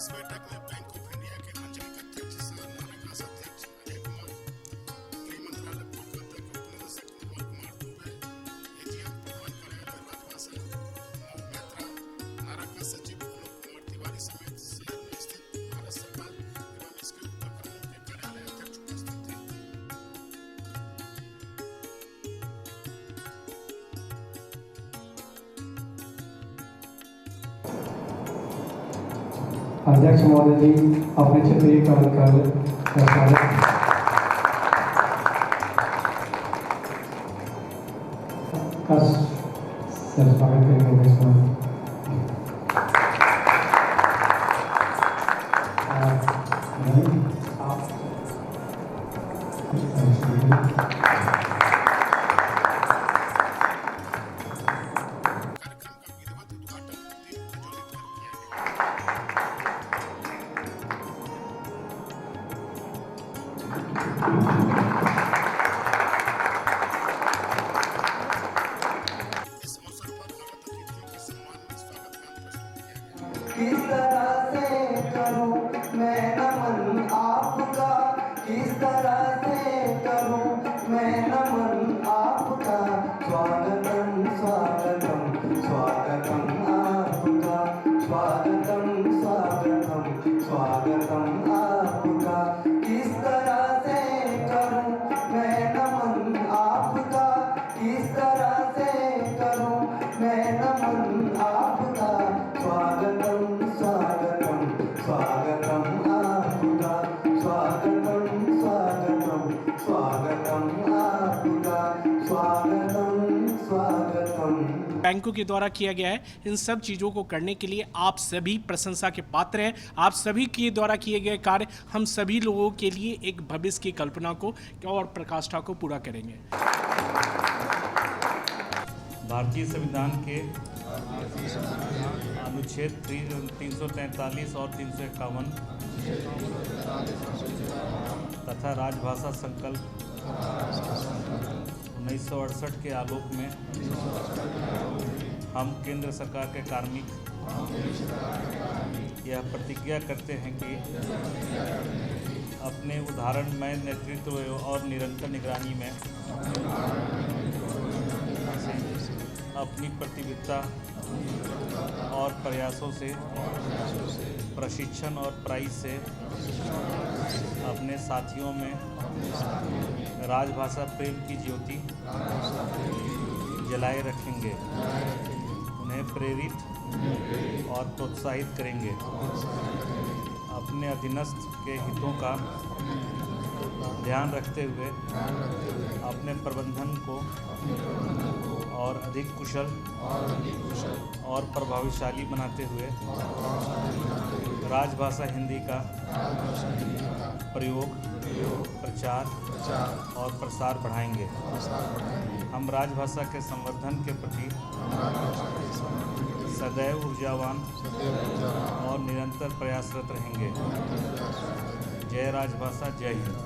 इस बैठक में बैंक ऑफ इंडिया के आंचलिक अध्यक्ष सह नारागास अध्यक्ष अजय कुमार, गृह मंत्रालय कोलकाता के उपनिदेशक निर्मल कुमार दुबे, एजीएम प्रधान कार्यालय राजभाषा मोह मेहता, नारागास सचिव अनूप कुमार तिवारी समेत शहर में स्थित भारत सरकार एवं इसके उपक्रमों के कार्यालय अध्यक्ष उपस्थित थे। अध्यक्ष महोदय जी अपने क्षेत्रीय कार्यकाल का स्वागत करेंगे। इस अवसर पर आगत अतिथियों के सम्मान में स्वागत गान प्रस्तुत किया गया। किस तरह से करूं मैं नमन आपका, किस तरह से करूं मैं नमन आपका, स्वागतम स्वागतम स्वागतम आपका, स्वागतम स्वागतम स्वागतम आपका। किस तरह से करूं मैं नमन आपका, किस तरह से करूं मैं नमन आपका, स्वागतम स्वागतम स्वागतम आपका, स्वागतम स्वागतम स्वागतम आपका, स्वागतम स्वागतम। बैंकों के द्वारा किया गया है, इन सब चीज़ों को करने के लिए आप सभी प्रशंसा के पात्र हैं। आप सभी के द्वारा किए गए कार्य हम सभी लोगों के लिए एक भविष्य की कल्पना को और प्रकाष्ठा को पूरा करेंगे। भारतीय संविधान के अनुच्छेद 343 और 351 तथा राजभाषा संकल्प 1968 के आलोक में हम केंद्र सरकार के कार्मिक यह प्रतिज्ञा करते हैं कि अपने उदाहरणमय नेतृत्व और निरंतर निगरानी में अपनी प्रतिबद्धता और प्रयासों से प्रशिक्षण और प्राइज से अपने साथियों में राजभाषा प्रेम की ज्योति जलाए रखेंगे, उन्हें प्रेरित और प्रोत्साहित करेंगे, अपने अधीनस्थ के हितों का ध्यान रखते हुए अपने प्रबंधन को और अधिक कुशल और प्रभावशाली बनाते हुए राजभाषा हिंदी का प्रयोग, प्रचार और प्रसार बढ़ाएंगे। हम राजभाषा के संवर्धन के प्रति सदैव ऊर्जावान और निरंतर प्रयासरत रहेंगे। जय राजभाषा, जय हिंद।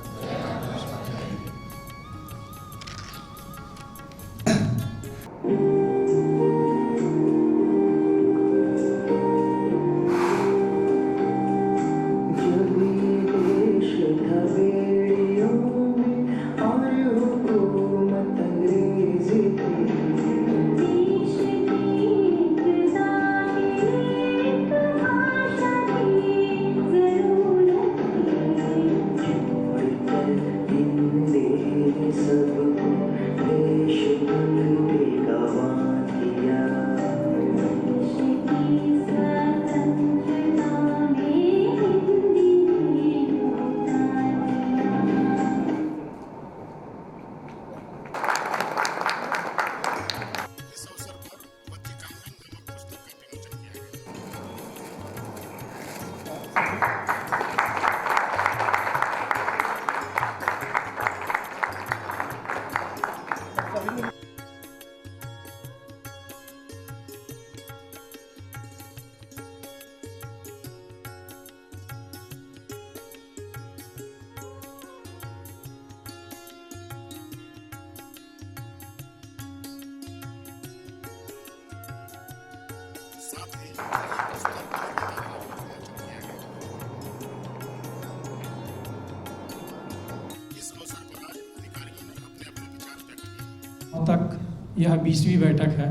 यह 20वीं बैठक है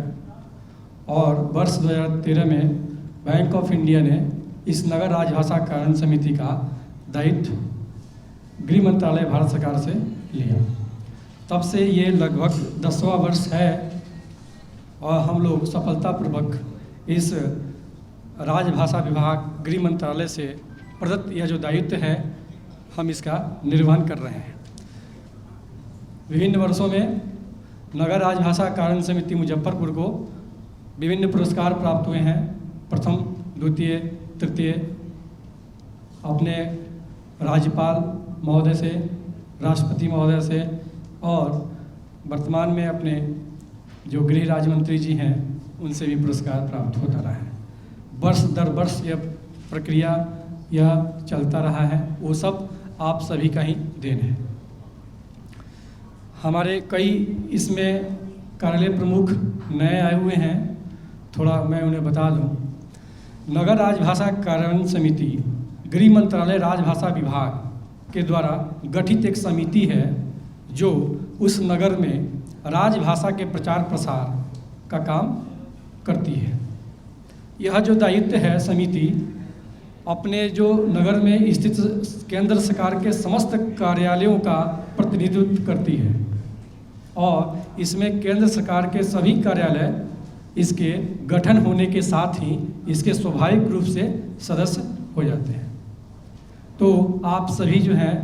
और वर्ष 2013 में बैंक ऑफ इंडिया ने इस नगर राजभाषा कार्यान्वयन समिति का दायित्व गृह मंत्रालय भारत सरकार से लिया। तब से ये लगभग 10वां वर्ष है और हम लोग सफलतापूर्वक इस राजभाषा विभाग गृह मंत्रालय से प्रदत्त यह जो दायित्व है हम इसका निर्वहन कर रहे हैं। विभिन्न वर्षों में नगर राजभाषा कार्यान्वयन समिति मुजफ्फरपुर को विभिन्न पुरस्कार प्राप्त हुए हैं, प्रथम, द्वितीय, तृतीय, अपने राज्यपाल महोदय से, राष्ट्रपति महोदय से और वर्तमान में अपने जो गृह राज्य मंत्री जी हैं उनसे भी पुरस्कार प्राप्त होता रहा है। वर्ष दर वर्ष यह प्रक्रिया यह चलता रहा है, वो सब आप सभी का ही देन है। हमारे कई इसमें कार्यालय प्रमुख नए आए हुए हैं, थोड़ा मैं उन्हें बता दूं। नगर राजभाषा कार्यान्वयन समिति गृह मंत्रालय राजभाषा विभाग के द्वारा गठित एक समिति है जो उस नगर में राजभाषा के प्रचार प्रसार का काम करती है। यह जो दायित्व है समिति अपने जो नगर में स्थित केंद्र सरकार के समस्त कार्यालयों का प्रतिनिधित्व करती है और इसमें केंद्र सरकार के सभी कार्यालय इसके गठन होने के साथ ही इसके स्वाभाविक रूप से सदस्य हो जाते हैं। तो आप सभी जो हैं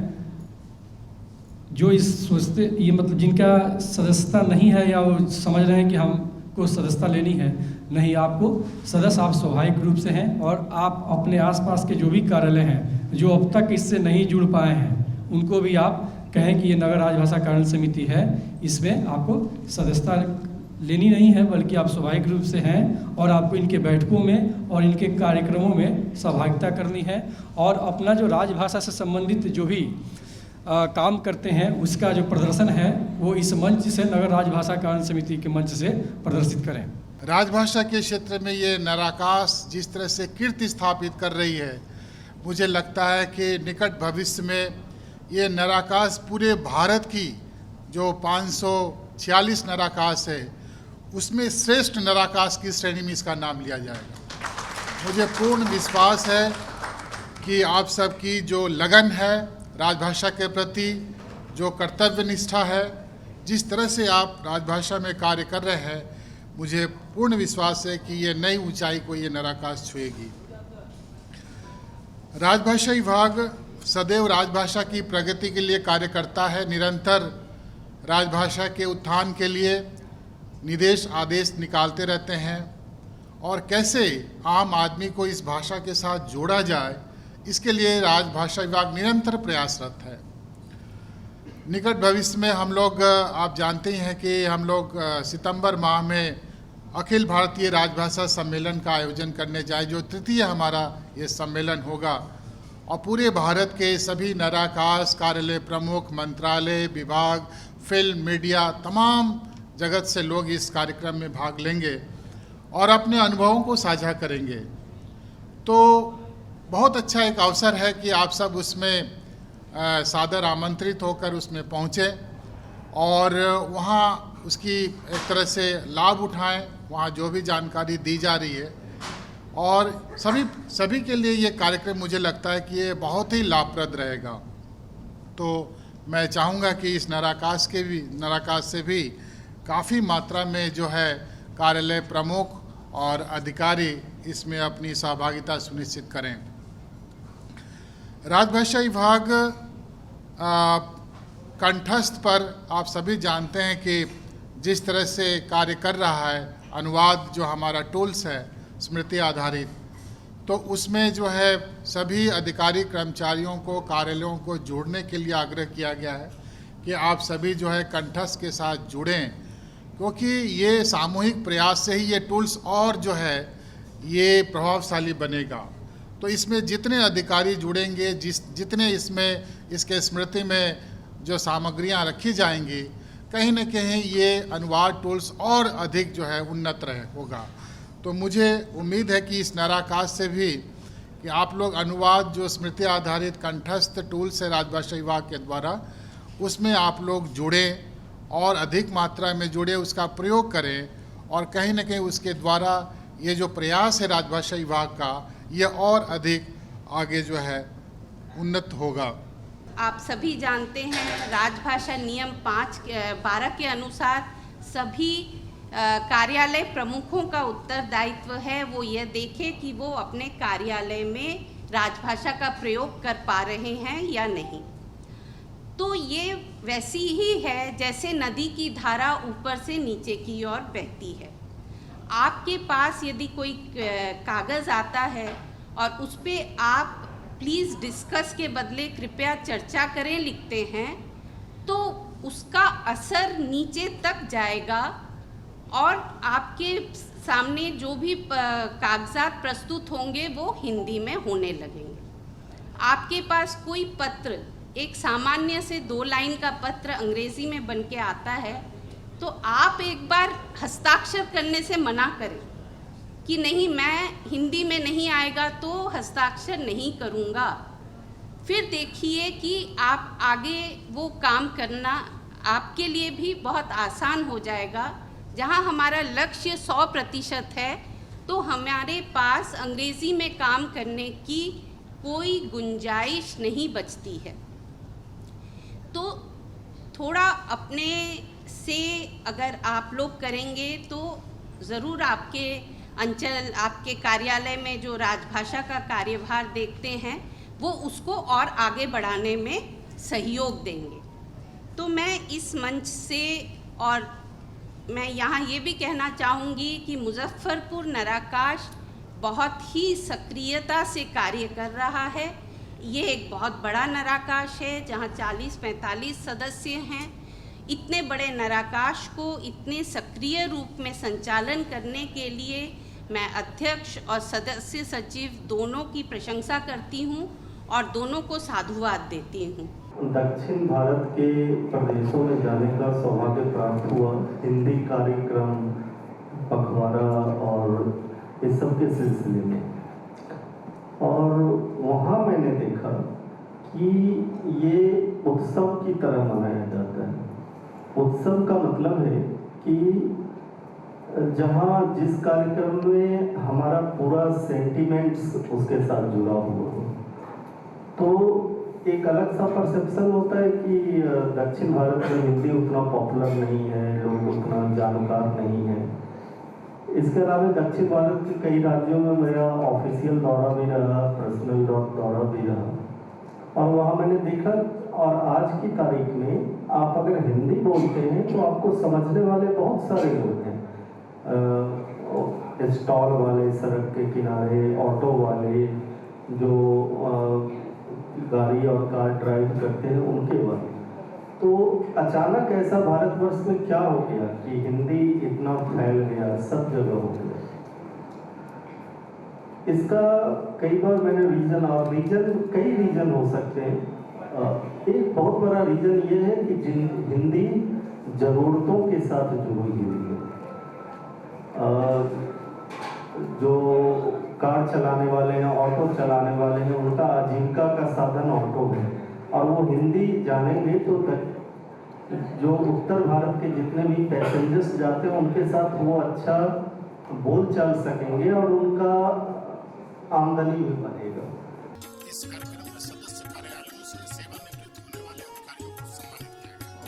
जो इस सोचते ये मतलब जिनका सदस्यता नहीं है या वो समझ रहे हैं कि हमको सदस्यता लेनी है, नहीं, आपको सदस्य आप स्वाभाविक रूप से हैं और आप अपने आसपास के जो भी कार्यालय हैं जो अब तक इससे नहीं जुड़ पाए हैं उनको भी आप कहें कि ये नगर राजभाषा कार्यान्वयन समिति है, इसमें आपको सदस्यता लेनी नहीं है बल्कि आप स्वाभाविक रूप से हैं और आपको इनके बैठकों में और इनके कार्यक्रमों में सहभागिता करनी है और अपना जो राजभाषा से संबंधित जो भी काम करते हैं उसका जो प्रदर्शन है वो इस मंच से नगर राजभाषा कार्यान्वयन समिति के मंच से प्रदर्शित करें। राजभाषा के क्षेत्र में ये नराकास जिस तरह से कीर्ति स्थापित कर रही है, मुझे लगता है कि निकट भविष्य में ये नराकास पूरे भारत की जो 546 नराकास है उसमें श्रेष्ठ नराकास की श्रेणी में इसका नाम लिया जाएगा। मुझे पूर्ण विश्वास है कि आप सबकी जो लगन है राजभाषा के प्रति, जो कर्तव्य निष्ठा है, जिस तरह से आप राजभाषा में कार्य कर रहे हैं, मुझे पूर्ण विश्वास है कि ये नई ऊंचाई को ये नराकास छुएगी। राजभाषा विभाग सदैव राजभाषा की प्रगति के लिए कार्य करता है, निरंतर राजभाषा के उत्थान के लिए निर्देश आदेश निकालते रहते हैं और कैसे आम आदमी को इस भाषा के साथ जोड़ा जाए, इसके लिए राजभाषा विभाग निरंतर प्रयासरत है। निकट भविष्य में हम लोग, आप जानते ही हैं कि हम लोग सितंबर माह में अखिल भारतीय राजभाषा सम्मेलन का आयोजन करने जाए, जो तृतीय हमारा ये सम्मेलन होगा और पूरे भारत के सभी नराकास कार्यालय प्रमुख, मंत्रालय, विभाग, फिल्म, मीडिया, तमाम जगत से लोग इस कार्यक्रम में भाग लेंगे और अपने अनुभवों को साझा करेंगे। तो बहुत अच्छा एक अवसर है कि आप सब उसमें सादर आमंत्रित होकर उसमें पहुँचें और वहाँ उसकी एक तरह से लाभ उठाएं, वहाँ जो भी जानकारी दी जा रही है और सभी के लिए ये कार्यक्रम मुझे लगता है कि ये बहुत ही लाभप्रद रहेगा। तो मैं चाहूँगा कि इस नराकास से भी काफ़ी मात्रा में जो है कार्यालय प्रमुख और अधिकारी इसमें अपनी सहभागिता सुनिश्चित करें। राजभाषा विभाग कंठस्थ पर आप सभी जानते हैं कि जिस तरह से कार्य कर रहा है, अनुवाद जो हमारा टूल्स है स्मृति आधारित, तो उसमें जो है सभी अधिकारी कर्मचारियों को, कार्यालयों को जोड़ने के लिए आग्रह किया गया है कि आप सभी जो है कंठस्थ के साथ जुड़ें, क्योंकि ये सामूहिक प्रयास से ही ये टूल्स और जो है ये प्रभावशाली बनेगा। तो इसमें जितने अधिकारी जुड़ेंगे, जितने इसमें इसके स्मृति में जो सामग्रियां रखी जाएंगी, कहीं न कहीं ये अनुवाद टूल्स और अधिक जो है उन्नत होगा। तो मुझे उम्मीद है कि इस नराकास से भी कि आप लोग अनुवाद जो स्मृति आधारित कंठस्थ टूल्स है राजभाषा विभाग के द्वारा, उसमें आप लोग जुड़ें और अधिक मात्रा में जुड़े, उसका प्रयोग करें और कहीं न कहीं उसके द्वारा ये जो प्रयास है राजभाषा विभाग का, ये और अधिक आगे जो है उन्नत होगा। आप सभी जानते हैं राजभाषा नियम 5-12 के अनुसार सभी कार्यालय प्रमुखों का उत्तरदायित्व है वो यह देखे कि वो अपने कार्यालय में राजभाषा का प्रयोग कर पा रहे हैं या नहीं। तो ये वैसी ही है जैसे नदी की धारा ऊपर से नीचे की ओर बहती है। आपके पास यदि कोई कागज़ आता है और उस पर आप प्लीज़ डिस्कस के बदले कृपया चर्चा करें लिखते हैं, तो उसका असर नीचे तक जाएगा और आपके सामने जो भी कागजात प्रस्तुत होंगे वो हिंदी में होने लगेंगे। आपके पास कोई पत्र, एक सामान्य से 2 लाइन का पत्र अंग्रेज़ी में बन के आता है, तो आप एक बार हस्ताक्षर करने से मना करें कि नहीं, मैं हिंदी में नहीं आएगा तो हस्ताक्षर नहीं करूँगा। फिर देखिए कि आप आगे वो काम करना आपके लिए भी बहुत आसान हो जाएगा। जहाँ हमारा लक्ष्य 100% है, तो हमारे पास अंग्रेज़ी में काम करने की कोई गुंजाइश नहीं बचती है। तो थोड़ा अपने से अगर आप लोग करेंगे तो ज़रूर आपके अंचल, आपके कार्यालय में जो राजभाषा का कार्यभार देखते हैं वो उसको और आगे बढ़ाने में सहयोग देंगे। तो मैं इस मंच से, और मैं यहाँ ये भी कहना चाहूँगी कि मुजफ्फरपुर नराकाश बहुत ही सक्रियता से कार्य कर रहा है। ये एक बहुत बड़ा नराकाश है जहाँ 40-45 सदस्य हैं। इतने बड़े नराकाश को इतने सक्रिय रूप में संचालन करने के लिए मैं अध्यक्ष और सदस्य सचिव दोनों की प्रशंसा करती हूँ और दोनों को साधुवाद देती हूँ। दक्षिण भारत के प्रदेशों में जाने का सौभाग्य प्राप्त हुआ, हिंदी कार्यक्रम, पखवाड़ा और इस सब के सिलसिले में। और वहाँ मैंने देखा कि ये उत्सव की तरह मनाया जाता है। उत्सव का मतलब है कि जहाँ जिस कार्यक्रम में हमारा पूरा सेंटिमेंट्स उसके साथ जुड़ा हुआ हो, तो एक अलग सा परसेप्शन होता है कि दक्षिण भारत में हिंदी उतना पॉपुलर नहीं है, लोग उतना जानकार नहीं है। इसके अलावा दक्षिण भारत के कई राज्यों में मेरा ऑफिशियल दौरा भी रहा, पर्सनल दौरा भी रहा, और वहाँ मैंने देखा, और आज की तारीख में आप अगर हिंदी बोलते हैं तो आपको समझने वाले बहुत सारे लोग हैं। स्टॉल वाले, सड़क के किनारे, ऑटो वाले, जो गाड़ी और कार ड्राइव करते हैं, उनके वाले। तो अचानक ऐसा भारतवर्ष में क्या हो गया कि हिंदी इतना फैल गया, सब जगह हो गया। इसका कई बार मैंने कई रीजन हो सकते हैं। एक बहुत बड़ा रीजन ये है कि हिंदी ज़रूरतों के साथ जुड़ी हुई है। जो कार चलाने वाले हैं, ऑटो चलाने वाले हैं, उनका आजीविका का साधन ऑटो है, और वो हिंदी जानेंगे तो जो उत्तर भारत के जितने भी पैसेंजर्स जाते हैं उनके साथ वो अच्छा बोल चाल सकेंगे और उनका आमदनी भी बनेगा। इस कार्यक्रम में सदस्य कार्यालयों से सेवानिवृत्त होने वाले अधिकारियों को सम्मानित किया गया।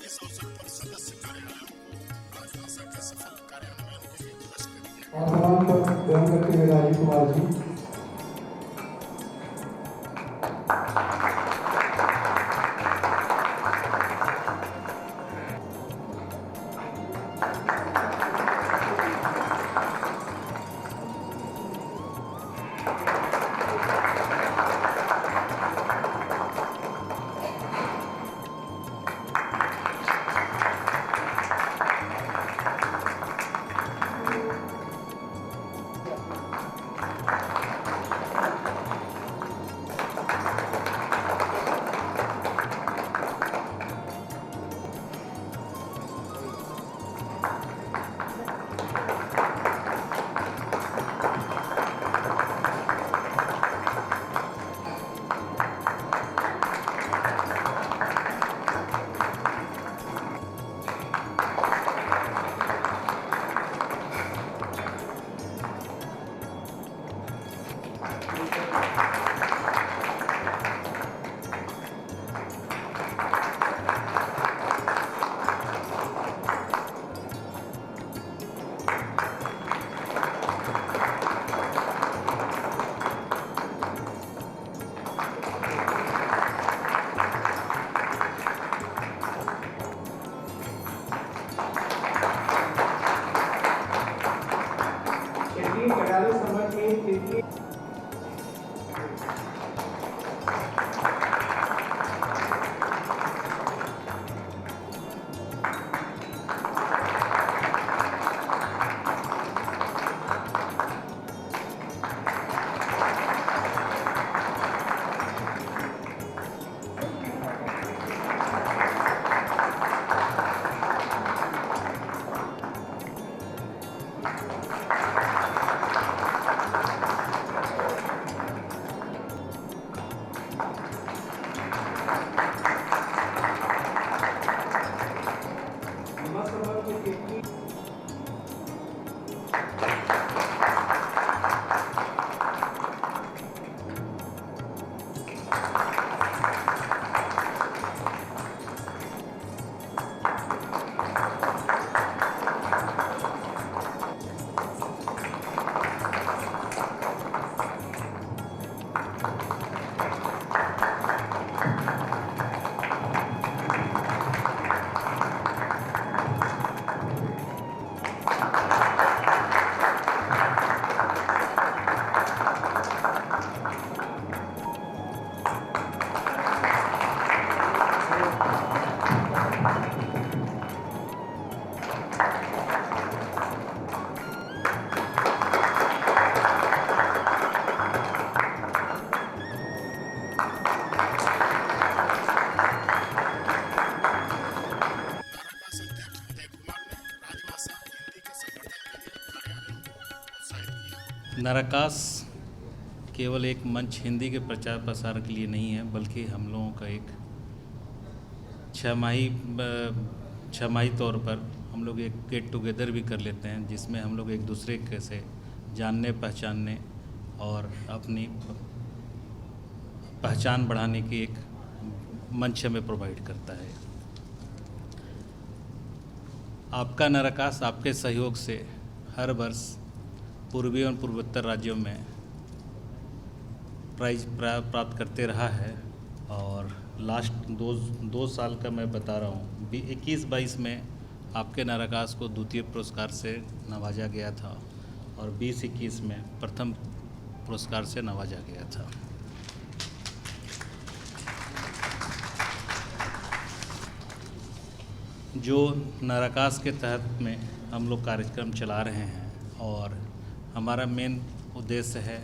इस अवसर पर सदस्य कार्यालयों को राजभाषा के सफल कार्यान्वयन के लिए पुरस्कृत किया गया। वर्तमान पर ग्रहण करते हुए राजीव कुमार जी। नाराकास अध्यक्ष अजय कुमार ने राजभाषा हिंदी के संवर्धन के लिए कार्यालयों को प्रोत्साहित किया। नाराकास केवल एक मंच हिंदी के प्रचार प्रसार के लिए नहीं है, बल्कि हम लोगों का एक छमाही तौर पर हम लोग एक गेट टुगेदर भी कर लेते हैं, जिसमें हम लोग एक दूसरे के से जानने पहचानने और अपनी पहचान बढ़ाने की एक मंच हमें प्रोवाइड करता है। आपका नाराकास आपके सहयोग से हर वर्ष पूर्वी और पूर्वोत्तर राज्यों में प्राइज प्राप्त करते रहा है और लास्ट दो साल का मैं बता रहा हूँ, 21-22 में आपके नाराकास को द्वितीय पुरस्कार से नवाजा गया था और 20-21 में प्रथम पुरस्कार से नवाजा गया था। जो नाराकास के तहत में हम लोग कार्यक्रम चला रहे हैं और हमारा मेन उद्देश्य है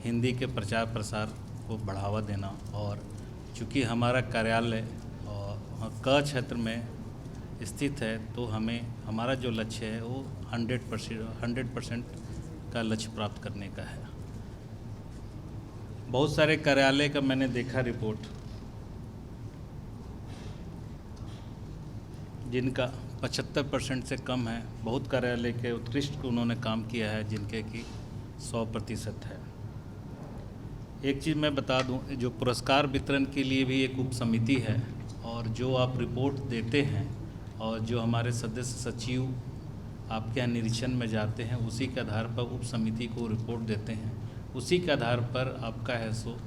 हिंदी के प्रचार प्रसार को बढ़ावा देना, और चूँकि हमारा कार्यालय और क क्षेत्र में स्थित है तो हमारा जो लक्ष्य है वो 100% का लक्ष्य प्राप्त करने का है। बहुत सारे कार्यालय का मैंने देखा रिपोर्ट, जिनका 75% से कम है। बहुत कार्यालय के उत्कृष्ट उन्होंने काम किया है जिनके कि 100% है। एक चीज़ मैं बता दूं, जो पुरस्कार वितरण के लिए भी एक उप समिति है और जो आप रिपोर्ट देते हैं और जो हमारे सदस्य सचिव आपके यहाँ निरीक्षण में जाते हैं, उसी के आधार पर उप समिति को रिपोर्ट देते हैं, उसी के आधार पर आपका है सो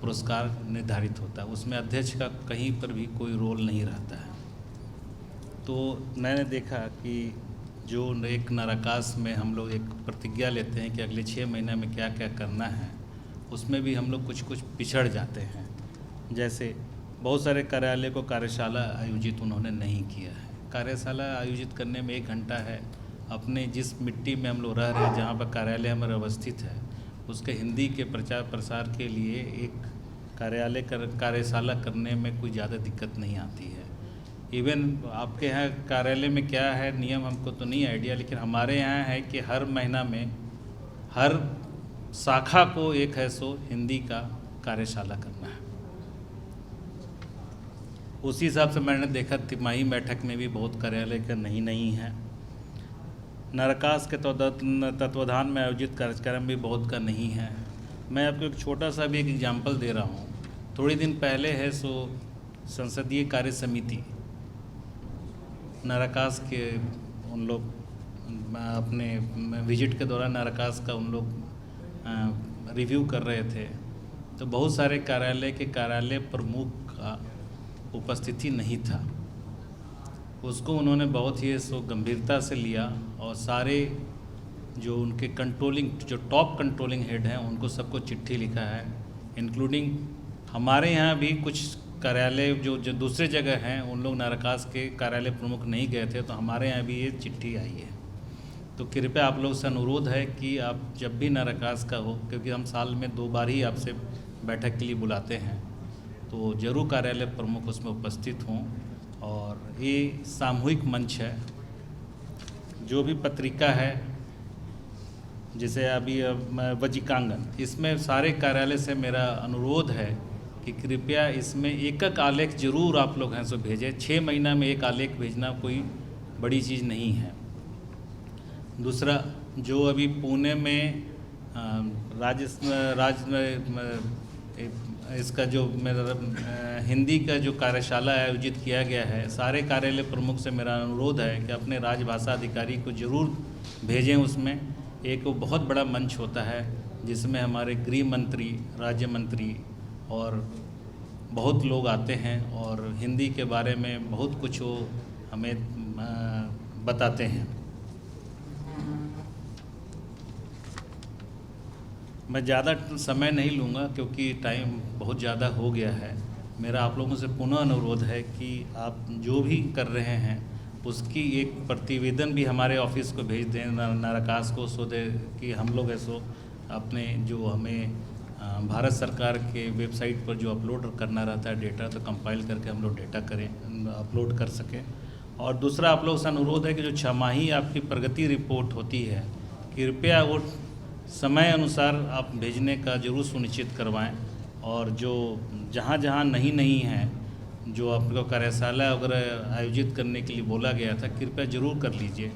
पुरस्कार निर्धारित होता है। उसमें अध्यक्ष का कहीं पर भी कोई रोल नहीं रहता है। तो मैंने देखा कि जो एक नाराकास में हम लोग एक प्रतिज्ञा लेते हैं कि अगले 6 महीने में क्या क्या करना है, उसमें भी हम लोग कुछ पिछड़ जाते हैं। जैसे बहुत सारे कार्यालय को कार्यशाला आयोजित उन्होंने नहीं किया है। कार्यशाला आयोजित करने में 1 घंटा है। अपने जिस मिट्टी में हम लोग रह रहे हैं, जहाँ पर कार्यालय हमारा अवस्थित है, उसके हिंदी के प्रचार प्रसार के लिए एक कार्यशाला करने में कोई ज़्यादा दिक्कत नहीं आती है। इवन आपके यहाँ कार्यालय में क्या है नियम हमको तो नहीं आइडिया, लेकिन हमारे यहाँ है कि हर महीना में हर शाखा को एक है सो हिंदी का कार्यशाला करना है। उसी हिसाब से मैंने देखा तिमाही बैठक में भी बहुत कार्यालय का नहीं है। नाराकास के तत्वाधान में आयोजित कार्यक्रम भी बहुत का नहीं है। मैं आपको एक छोटा सा भी एक एग्जाम्पल दे रहा हूँ। थोड़ी दिन पहले है सो संसदीय कार्य समिति नाराकास के उन लोग अपने विजिट के दौरान नाराकास का उन लोग रिव्यू कर रहे थे, तो बहुत सारे कार्यालय के कार्यालय प्रमुख का उपस्थिति नहीं था। उसको उन्होंने बहुत ही सो गंभीरता से लिया और सारे जो उनके जो टॉप कंट्रोलिंग हेड हैं उनको सबको चिट्ठी लिखा है, इंक्लूडिंग हमारे यहाँ भी कुछ कार्यालय जो दूसरे जगह हैं उन लोग नाराकास के कार्यालय प्रमुख नहीं गए थे, तो हमारे यहाँ भी ये चिट्ठी आई है। तो कृपया आप लोग से अनुरोध है कि आप जब भी नाराकास का हो, क्योंकि हम साल में 2 बार ही आपसे बैठक के लिए बुलाते हैं, तो जरूर कार्यालय प्रमुख उसमें उपस्थित हों। और ये सामूहिक मंच है। जो भी पत्रिका है, जैसे अभी वजिकांगन, इसमें सारे कार्यालय से मेरा अनुरोध है कि कृपया इसमें एक आलेख जरूर आप लोग हैं सो भेजें। 6 महीना में एक आलेख भेजना कोई बड़ी चीज़ नहीं है। दूसरा, जो अभी पुणे में इसका जो मेरा हिंदी का जो कार्यशाला आयोजित किया गया है, सारे कार्यालय प्रमुख से मेरा अनुरोध है कि अपने राजभाषा अधिकारी को ज़रूर भेजें। उसमें एक बहुत बड़ा मंच होता है जिसमें हमारे गृह मंत्री, राज्य मंत्री और बहुत लोग आते हैं और हिंदी के बारे में बहुत कुछ वो हमें बताते हैं। मैं ज़्यादा समय नहीं लूँगा क्योंकि टाइम बहुत ज़्यादा हो गया है। मेरा आप लोगों से पुनः अनुरोध है कि आप जो भी कर रहे हैं उसकी एक प्रतिवेदन भी हमारे ऑफिस को भेज दें, नाराकास को, सो दे कि हम लोग ऐसो अपने जो हमें भारत सरकार के वेबसाइट पर जो अपलोड करना रहता है डेटा, तो कंपाइल करके हम लोग डेटा करें, अपलोड कर सकें। और दूसरा आप लोग से अनुरोध है कि जो छमाही आपकी प्रगति रिपोर्ट होती है, कृपया वो समय अनुसार आप भेजने का जरूर सुनिश्चित करवाएं। और जो जहाँ जहाँ नहीं है, जो आपको कार्यशाला वगैरह आयोजित करने के लिए बोला गया था, कृपया ज़रूर कर लीजिए।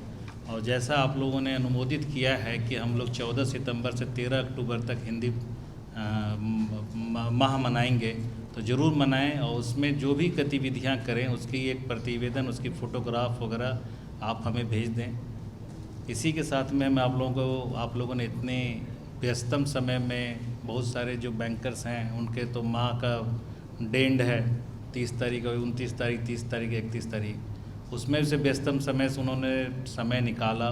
और जैसा आप लोगों ने अनुमोदित किया है कि हम लोग 14 सितंबर से 13 अक्टूबर तक हिंदी माह मनाएंगे, तो ज़रूर मनाएं। और उसमें जो भी गतिविधियां करें उसकी एक प्रतिवेदन, उसकी फ़ोटोग्राफ वगैरह आप हमें भेज दें। इसी के साथ में मैं आप लोगों ने इतने व्यस्तम समय में, बहुत सारे जो बैंकर्स हैं उनके तो माह का डेंड है 30 तारीख, 29 तारीख, 30 तारीख, 31 तारीख, उसमें से व्यस्तम समय से उन्होंने समय निकाला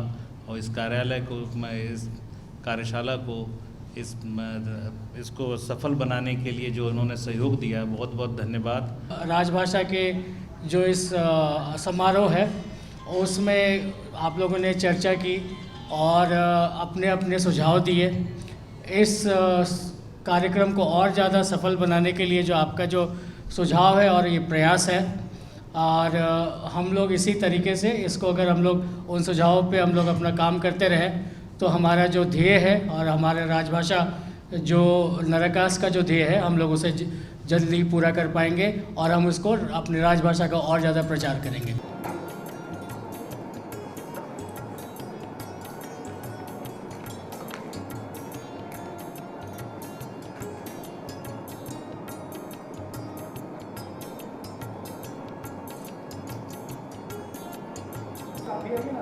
और इस कार्यालय को, इस कार्यशाला को, इसको सफल बनाने के लिए जो उन्होंने सहयोग दिया, बहुत बहुत धन्यवाद। राजभाषा के जो इस समारोह है उसमें आप लोगों ने चर्चा की और अपने अपने सुझाव दिए। इस कार्यक्रम को और ज़्यादा सफल बनाने के लिए जो आपका जो सुझाव है और ये प्रयास है, और हम लोग इसी तरीके से इसको, अगर हम लोग उन सुझावों पे हम लोग अपना काम करते रहे तो हमारा जो ध्येय है और हमारे राजभाषा जो नाराकास का जो ध्येय है, हम लोग उसे जल्दी पूरा कर पाएंगे और हम उसको अपनी राजभाषा का और ज़्यादा प्रचार करेंगे। अभी ना